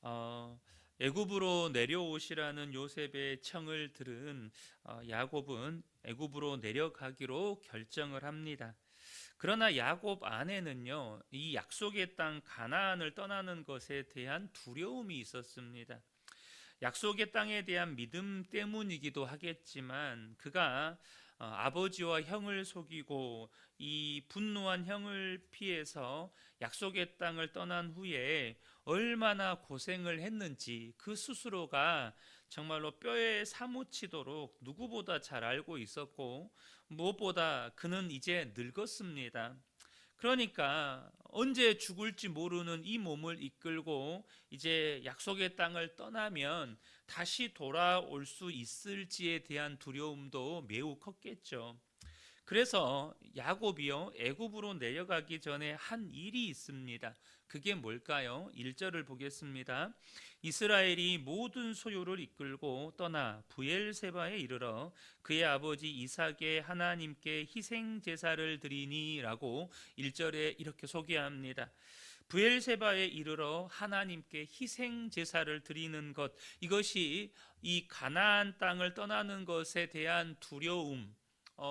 어, 애굽으로 내려오시라는 요셉의 청을 들은 야곱은 애굽으로 내려가기로 결정을 합니다. 그러나 야곱 안에는요, 이 약속의 땅 가나안을 떠나는 것에 대한 두려움이 있었습니다. 약속의 땅에 대한 믿음 때문이기도 하겠지만 그가 아버지와 형을 속이고 이 분노한 형을 피해서 약속의 땅을 떠난 후에 얼마나 고생을 했는지 그 스스로가 정말로 뼈에 사무치도록 누구보다 잘 알고 있었고, 무엇보다 그는 이제 늙었습니다. 그러니까 언제 죽을지 모르는 이 몸을 이끌고 이제 약속의 땅을 떠나면 다시 돌아올 수 있을지에 대한 두려움도 매우 컸겠죠. 그래서 야곱이요, 애굽으로 내려가기 전에 한 일이 있습니다. 그게 뭘까요? 1절을 보겠습니다. 이스라엘이 모든 소유를 이끌고 떠나 부엘세바에 이르러 그의 아버지 이삭의 하나님께 희생 제사를 드리니라고 1절에 이렇게 소개합니다. 부엘세바에 이르러 하나님께 희생 제사를 드리는 것, 이것이 이 가나안 땅을 떠나는 것에 대한 두려움,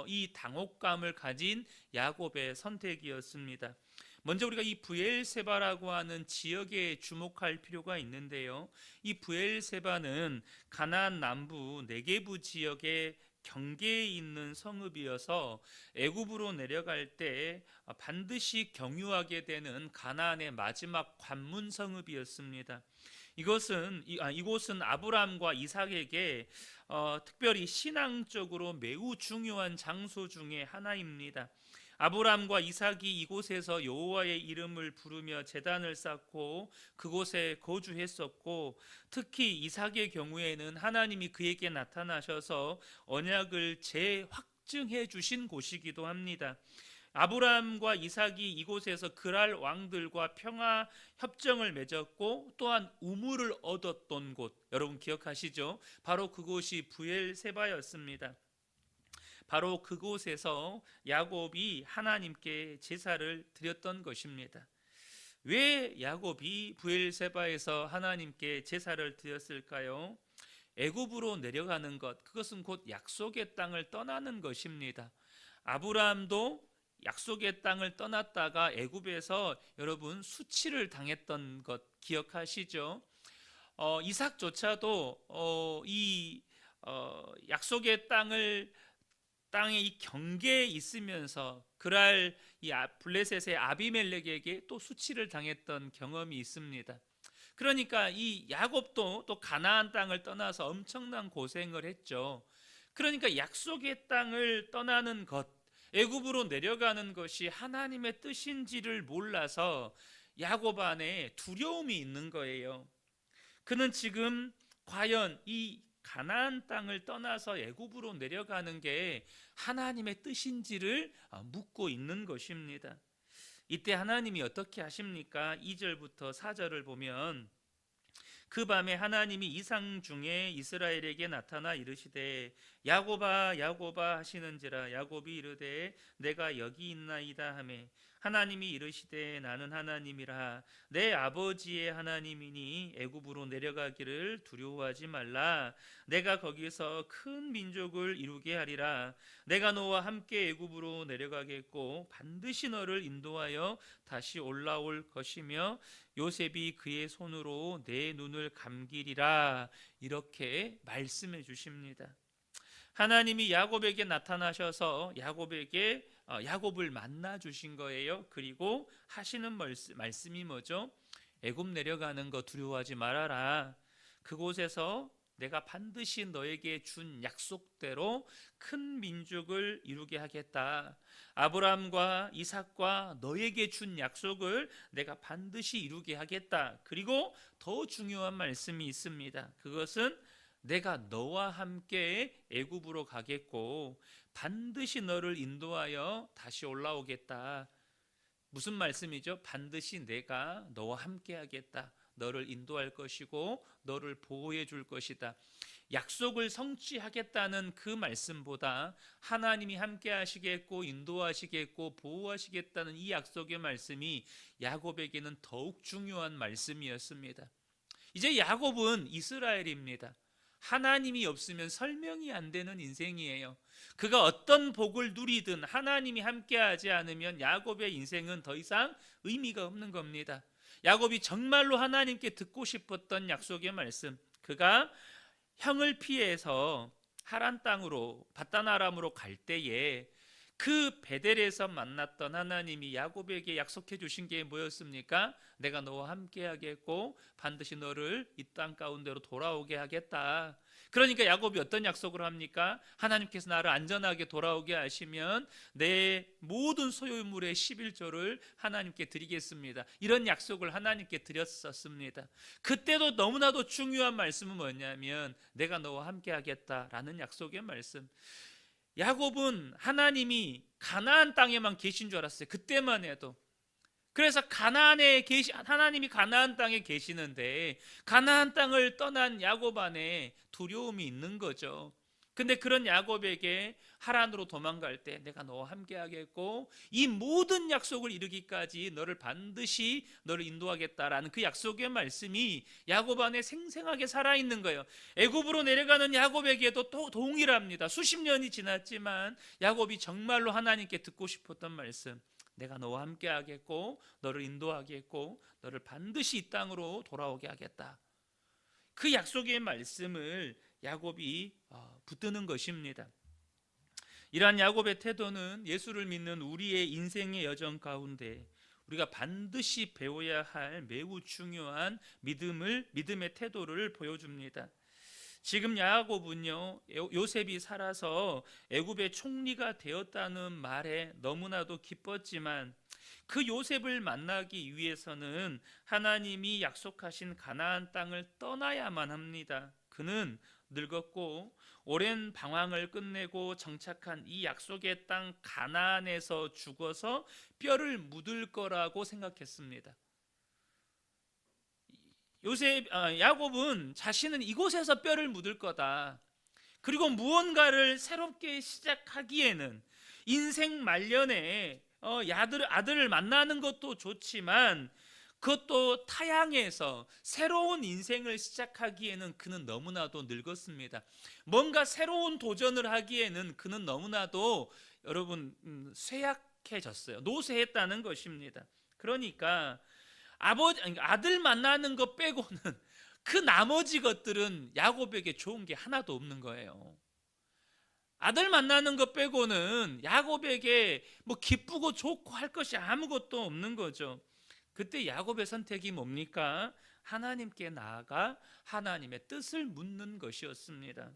이 당혹감을 가진 야곱의 선택이었습니다. 먼저 우리가 이 부엘세바라고 하는 지역에 주목할 필요가 있는데요. 이 부엘세바는 가나안 남부 네게부 지역의 경계에 있는 성읍이어서 애굽으로 내려갈 때 반드시 경유하게 되는 가나안의 마지막 관문 성읍이었습니다. 이곳은 아브람과 이삭에게 특별히 신앙적으로 매우 중요한 장소 중에 하나입니다. 아브람과 이삭이 이곳에서 여호와의 이름을 부르며 제단을 쌓고 그곳에 거주했었고, 특히 이삭의 경우에는 하나님이 그에게 나타나셔서 언약을 재확증해 주신 곳이기도 합니다. 아브라함과 이삭이 이곳에서 그랄 왕들과 평화 협정을 맺었고 또한 우물을 얻었던 곳, 여러분 기억하시죠? 바로 그곳이 부엘세바였습니다. 바로 그곳에서 야곱이 하나님께 제사를 드렸던 것입니다. 왜 야곱이 부엘세바에서 하나님께 제사를 드렸을까요? 애굽으로 내려가는 것, 그것은 곧 약속의 땅을 떠나는 것입니다. 아브라함도 약속의 땅을 떠났다가 애굽에서 여러분 수치를 당했던 것 기억하시죠? 이삭조차도 이 약속의 땅의 이 경계에 있으면서 그랄 이 블레셋의 아비멜렉에게 또 수치를 당했던 경험이 있습니다. 그러니까 이 야곱도 또 가나안 땅을 떠나서 엄청난 고생을 했죠. 그러니까 약속의 땅을 떠나는 것, 애굽으로 내려가는 것이 하나님의 뜻인지를 몰라서 야곱 안에 두려움이 있는 거예요. 그는 지금 과연 이 가나안 땅을 떠나서 애굽으로 내려가는 게 하나님의 뜻인지를 묻고 있는 것입니다. 이때 하나님이 어떻게 하십니까? 2절부터 4절을 보면 그 밤에 하나님이 이상 중에 이스라엘에게 나타나 이르시되 야곱아 야곱아 하시는지라. 야곱이 이르되 내가 여기 있나이다 하매 하나님이 이르시되 나는 하나님이라 내 아버지의 하나님이니 애굽으로 내려가기를 두려워하지 말라. 내가 거기서 큰 민족을 이루게 하리라. 내가 너와 함께 애굽으로 내려가겠고 반드시 너를 인도하여 다시 올라올 것이며 요셉이 그의 손으로 내 눈을 감기리라. 이렇게 말씀해 주십니다. 하나님이 야곱에게 나타나셔서 야곱을 만나 주신 거예요. 그리고 하시는 말씀이 뭐죠? 애굽 내려가는 거 두려워하지 말아라. 그곳에서 내가 반드시 너에게 준 약속대로 큰 민족을 이루게 하겠다. 아브라함과 이삭과 너에게 준 약속을 내가 반드시 이루게 하겠다. 그리고 더 중요한 말씀이 있습니다. 그것은 내가 너와 함께 애굽으로 가겠고 반드시 너를 인도하여 다시 올라오겠다. 무슨 말씀이죠? 반드시 내가 너와 함께 하겠다. 너를 인도할 것이고 너를 보호해 줄 것이다. 약속을 성취하겠다는 그 말씀보다 하나님이 함께 하시겠고 인도하시겠고 보호하시겠다는 이 약속의 말씀이 야곱에게는 더욱 중요한 말씀이었습니다. 이제 야곱은 이스라엘입니다. 하나님이 없으면 설명이 안 되는 인생이에요. 그가 어떤 복을 누리든 하나님이 함께하지 않으면 야곱의 인생은 더 이상 의미가 없는 겁니다. 야곱이 정말로 하나님께 듣고 싶었던 약속의 말씀, 그가 형을 피해서 하란 땅으로 밧단 아람으로 갈 때에 그 베델에서 만났던 하나님이 야곱에게 약속해 주신 게 뭐였습니까? 내가 너와 함께 하겠고 반드시 너를 이 땅 가운데로 돌아오게 하겠다. 그러니까 야곱이 어떤 약속을 합니까? 하나님께서 나를 안전하게 돌아오게 하시면 내 모든 소유물의 11조를 하나님께 드리겠습니다. 이런 약속을 하나님께 드렸었습니다. 그때도 너무나도 중요한 말씀은 뭐냐면 내가 너와 함께 하겠다라는 약속의 말씀. 야곱은 하나님이 가나안 땅에만 계신 줄 알았어요. 그때만 해도. 그래서 하나님이 가나안 땅에 계시는데 가나안 땅을 떠난 야곱 안에 두려움이 있는 거죠. 근데 그런 야곱에게 하란으로 도망갈 때 내가 너와 함께 하겠고 이 모든 약속을 이루기까지 너를 인도하겠다라는 그 약속의 말씀이 야곱 안에 생생하게 살아있는 거예요. 애굽으로 내려가는 야곱에게도 또 동일합니다. 수십 년이 지났지만 야곱이 정말로 하나님께 듣고 싶었던 말씀, 내가 너와 함께 하겠고 너를 인도하겠고 너를 반드시 이 땅으로 돌아오게 하겠다. 그 약속의 말씀을 야곱이 붙드는 것입니다. 이러한 야곱의 태도는 예수를 믿는 우리의 인생의 여정 가운데 우리가 반드시 배워야 할 매우 중요한 믿음의 태도를 보여줍니다. 지금 야곱은요, 요셉이 살아서 애굽의 총리가 되었다는 말에 너무나도 기뻤지만 그 요셉을 만나기 위해서는 하나님이 약속하신 가나안 땅을 떠나야만 합니다. 그는 늙었고 오랜 방황을 끝내고 정착한 이 약속의 땅 가나안에서 죽어서 뼈를 묻을 거라고 생각했습니다. 야곱은 자신은 이곳에서 뼈를 묻을 거다. 그리고 무언가를 새롭게 시작하기에는 인생 말년에 아들을 만나는 것도 좋지만 그것도 타향해서 새로운 인생을 시작하기에는 그는 너무나도 늙었습니다. 뭔가 새로운 도전을 하기에는 그는 너무나도 여러분 쇠약해졌어요. 노쇠했다는 것입니다. 그러니까 아들 만나는 것 빼고는 그 나머지 것들은 야곱에게 좋은 게 하나도 없는 거예요. 아들 만나는 것 빼고는 야곱에게 뭐 기쁘고 좋고 할 것이 아무것도 없는 거죠. 그때 야곱의 선택이 뭡니까? 하나님께 나아가 하나님의 뜻을 묻는 것이었습니다.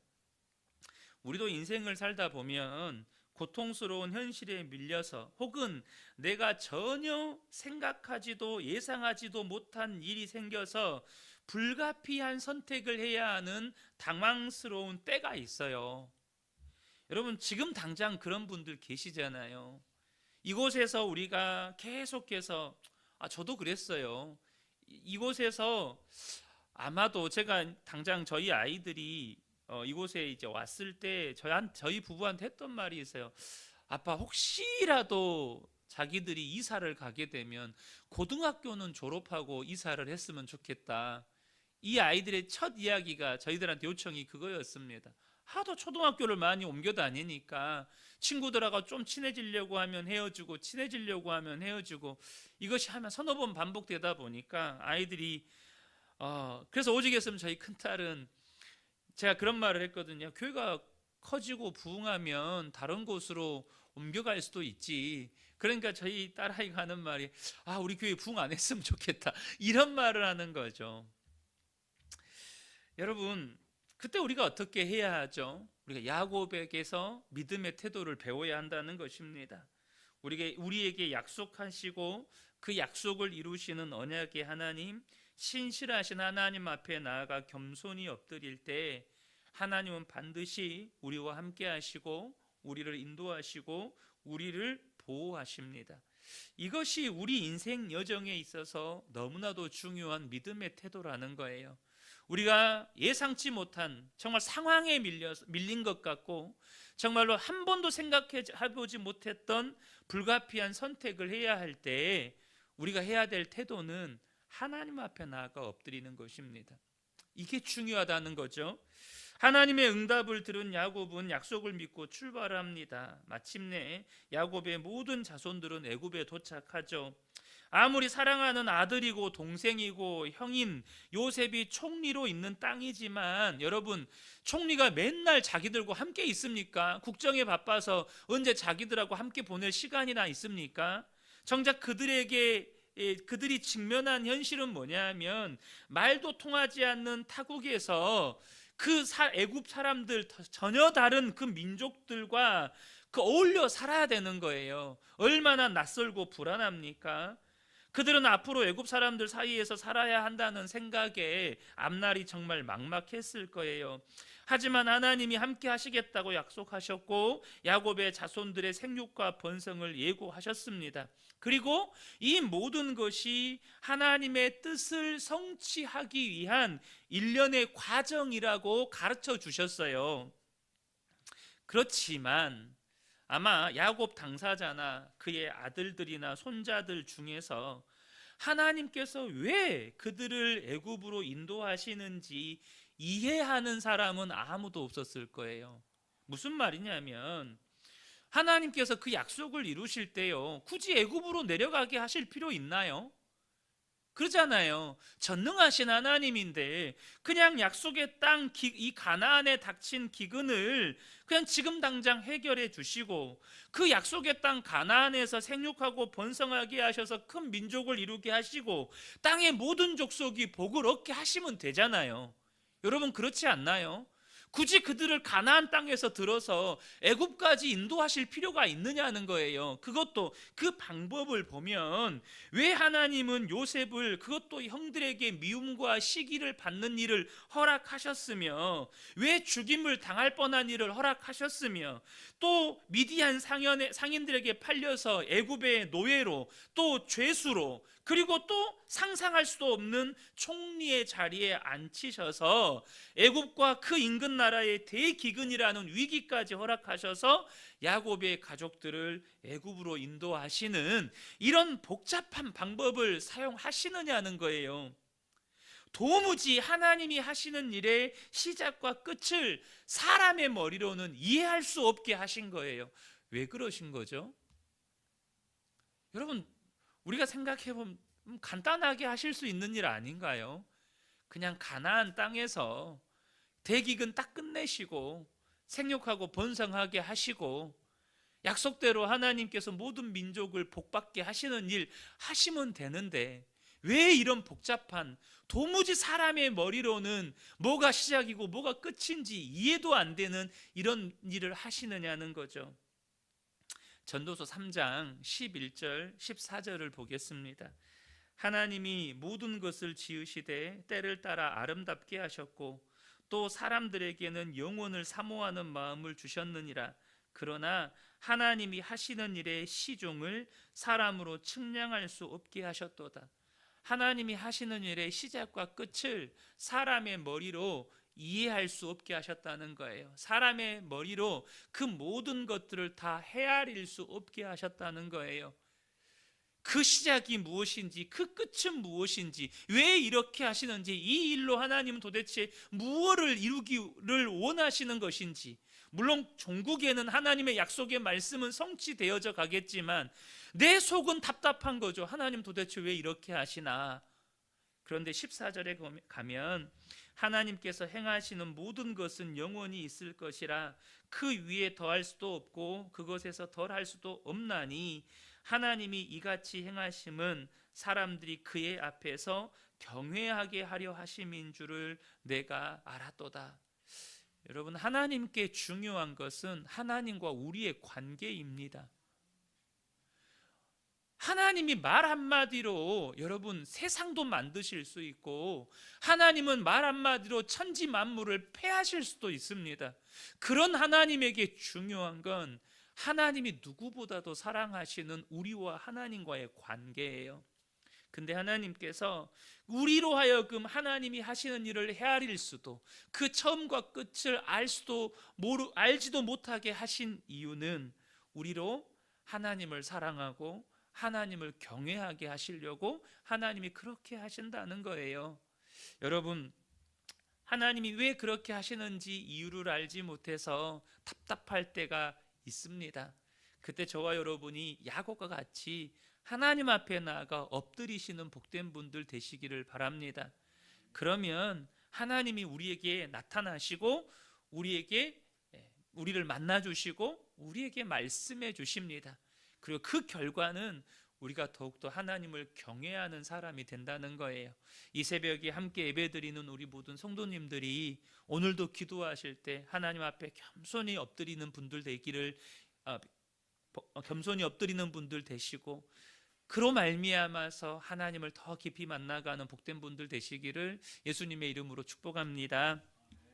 우리도 인생을 살다 보면 고통스러운 현실에 밀려서 혹은 내가 전혀 생각하지도 예상하지도 못한 일이 생겨서 불가피한 선택을 해야 하는 당황스러운 때가 있어요. 여러분 지금 당장 그런 분들 계시잖아요. 이곳에서 우리가 계속해서 저도 그랬어요. 이곳에서 아마도 제가 당장 저희 아이들이 이곳에 이제 왔을 때 저희 부부한테 했던 말이 있어요. 아빠 혹시라도 자기들이 이사를 가게 되면 고등학교는 졸업하고 이사를 했으면 좋겠다. 이 아이들의 첫 이야기가 저희들한테 요청이 그거였습니다. 하도 초등학교를 많이 옮겨 다니니까 친구들하고 좀 친해지려고 하면 헤어지고 친해지려고 하면 헤어지고 이것이 하면 서너 번 반복되다 보니까 아이들이 그래서 오직했으면 저희 큰딸은 제가 그런 말을 했거든요. 교회가 커지고 부흥하면 다른 곳으로 옮겨갈 수도 있지. 그러니까 저희 딸아이가 하는 말이 우리 교회 부흥 안 했으면 좋겠다. 이런 말을 하는 거죠. 여러분 그때 우리가 어떻게 해야 하죠? 우리가 야곱에게서 믿음의 태도를 배워야 한다는 것입니다. 우리에게 약속하시고 그 약속을 이루시는 언약의 하나님, 신실하신 하나님 앞에 나아가 겸손히 엎드릴 때 하나님은 반드시 우리와 함께 하시고 우리를 인도하시고 우리를 보호하십니다. 이것이 우리 인생 여정에 있어서 너무나도 중요한 믿음의 태도라는 거예요. 우리가 예상치 못한 정말 상황에 밀린 것 같고 정말로 한 번도 생각해보지 못했던 불가피한 선택을 해야 할 때 우리가 해야 될 태도는 하나님 앞에 나아가 엎드리는 것입니다. 이게 중요하다는 거죠. 하나님의 응답을 들은 야곱은 약속을 믿고 출발합니다. 마침내 야곱의 모든 자손들은 애굽에 도착하죠. 아무리 사랑하는 아들이고 동생이고 형인 요셉이 총리로 있는 땅이지만, 여러분, 총리가 맨날 자기들과 함께 있습니까? 국정에 바빠서 언제 자기들하고 함께 보낼 시간이나 있습니까? 정작 그들이 직면한 현실은 뭐냐면, 말도 통하지 않는 타국에서 애굽 사람들, 전혀 다른 그 민족들과 어울려 살아야 되는 거예요. 얼마나 낯설고 불안합니까? 그들은 앞으로 애굽 사람들 사이에서 살아야 한다는 생각에 앞날이 정말 막막했을 거예요. 하지만 하나님이 함께 하시겠다고 약속하셨고 야곱의 자손들의 생육과 번성을 예고하셨습니다. 그리고 이 모든 것이 하나님의 뜻을 성취하기 위한 일련의 과정이라고 가르쳐 주셨어요. 그렇지만 아마 야곱 당사자나 그의 아들들이나 손자들 중에서 하나님께서 왜 그들을 애굽으로 인도하시는지 이해하는 사람은 아무도 없었을 거예요. 무슨 말이냐면, 하나님께서 그 약속을 이루실 때요, 굳이 애굽으로 내려가게 하실 필요 있나요? 그러잖아요. 전능하신 하나님인데 그냥 약속의 땅, 이 가나안에 닥친 기근을 그냥 지금 당장 해결해 주시고, 그 약속의 땅 가나안에서 생육하고 번성하게 하셔서 큰 민족을 이루게 하시고 땅의 모든 족속이 복을 얻게 하시면 되잖아요. 여러분, 그렇지 않나요? 굳이 그들을 가나안 땅에서 들어서 애굽까지 인도하실 필요가 있느냐는 거예요. 그것도 그 방법을 보면, 왜 하나님은 요셉을, 그것도 형들에게 미움과 시기를 받는 일을 허락하셨으며, 왜 죽임을 당할 뻔한 일을 허락하셨으며, 또 미디안 상인들에게 팔려서 애굽의 노예로, 또 죄수로, 그리고 또 상상할 수도 없는 총리의 자리에 앉히셔서 애굽과 그 인근 나라의 대기근이라는 위기까지 허락하셔서 야곱의 가족들을 애굽으로 인도하시는 이런 복잡한 방법을 사용하시느냐는 거예요. 도무지 하나님이 하시는 일의 시작과 끝을 사람의 머리로는 이해할 수 없게 하신 거예요. 왜 그러신 거죠? 여러분, 우리가 생각해보면 간단하게 하실 수 있는 일 아닌가요? 그냥 가나안 땅에서 대기근 딱 끝내시고 생육하고 번성하게 하시고 약속대로 하나님께서 모든 민족을 복받게 하시는 일 하시면 되는데, 왜 이런 복잡한, 도무지 사람의 머리로는 뭐가 시작이고 뭐가 끝인지 이해도 안 되는 이런 일을 하시느냐는 거죠. 전도서 3장 11절 14절을 보겠습니다. 하나님이 모든 것을 지으시되 때를 따라 아름답게 하셨고 또 사람들에게는 영혼을 사모하는 마음을 주셨느니라. 그러나 하나님이 하시는 일의 시종을 사람으로 측량할 수 없게 하셨도다. 하나님이 하시는 일의 시작과 끝을 사람의 머리로 이해할 수 없게 하셨다는 거예요. 사람의 머리로 그 모든 것들을 다 헤아릴 수 없게 하셨다는 거예요. 그 시작이 무엇인지, 그 끝은 무엇인지, 왜 이렇게 하시는지, 이 일로 하나님은 도대체 무엇을 이루기를 원하시는 것인지. 물론 종국에는 하나님의 약속의 말씀은 성취되어져 가겠지만 내 속은 답답한 거죠. 하나님 도대체 왜 이렇게 하시나. 그런데 14절에 가면 하나님께서 행하시는 모든 것은 영원히 있을 것이라 그 위에 더할 수도 없고 그것에서 덜할 수도 없나니 하나님이 이같이 행하심은 사람들이 그의 앞에서 경외하게 하려 하심인 줄을 내가 알았도다. 여러분, 하나님께 중요한 것은 하나님과 우리의 관계입니다. 하나님이 말 한마디로 여러분 세상도 만드실 수 있고, 하나님은 말 한마디로 천지 만물을 폐하실 수도 있습니다. 그런 하나님에게 중요한 건 하나님이 누구보다도 사랑하시는 우리와 하나님과의 관계예요. 근데 하나님께서 우리로 하여금 하나님이 하시는 일을 헤아릴 수도, 그 처음과 끝을 알지도 못하게 하신 이유는 우리로 하나님을 사랑하고 하나님을 경외하게 하시려고 하나님이 그렇게 하신다는 거예요. 여러분, 하나님이 왜 그렇게 하시는지 이유를 알지 못해서 답답할 때가 있습니다. 그때 저와 여러분이 야곱과 같이 하나님 앞에 나아가 엎드리시는 복된 분들 되시기를 바랍니다. 그러면 하나님이 우리에게 나타나시고 우리를 만나 주시고 우리에게 말씀해 주십니다. 그리고 그 결과는 우리가 더욱더 하나님을 경외하는 사람이 된다는 거예요. 이 새벽에 함께 예배드리는 우리 모든 성도님들이 오늘도 기도하실 때 하나님 앞에 겸손히 엎드리는 분들 되기를 겸손히 엎드리는 분들 되시고, 그로 말미암아서 하나님을 더 깊이 만나가는 복된 분들 되시기를 예수님의 이름으로 축복합니다.